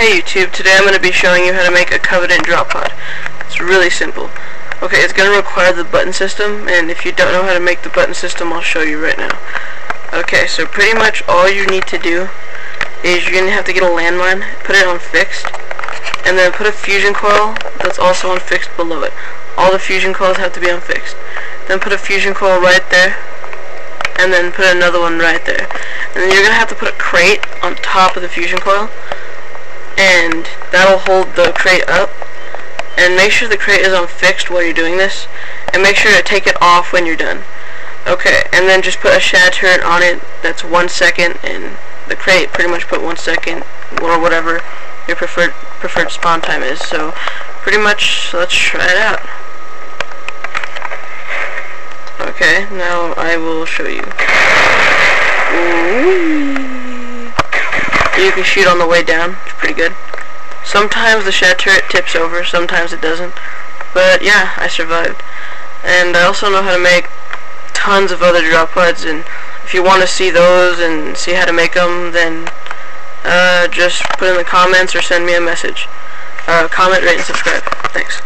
Hey YouTube, today I'm going to be showing you how to make a Covenant drop pod. It's really simple. Okay, it's going to require the button system, and if you don't know how to make the button system, I'll show you right now. Okay, so pretty much all you need to do is you're going to have to get a landmine, put it on fixed, and then put a fusion coil that's also on fixed below it. All the fusion coils have to be on fixed. Then put a fusion coil right there, and then put another one right there. And then you're going to have to put a crate on top of the fusion coil, and that'll hold the crate up. And make sure the crate is on fixed while you're doing this, and make sure to take it off when you're done. Okay, and then just put a shad turret on it that's 1 second, and the crate pretty much put 1 second, or whatever your preferred spawn time is. So pretty much, let's try it out. Okay, now I will show you. You can shoot on the way down. It's pretty good. Sometimes the shad turret tips over, sometimes it doesn't. But yeah, I survived. And I also know how to make tons of other drop pods, and if you want to see those and see how to make them, then just put in the comments or send me a message. Comment, rate, and subscribe. Thanks.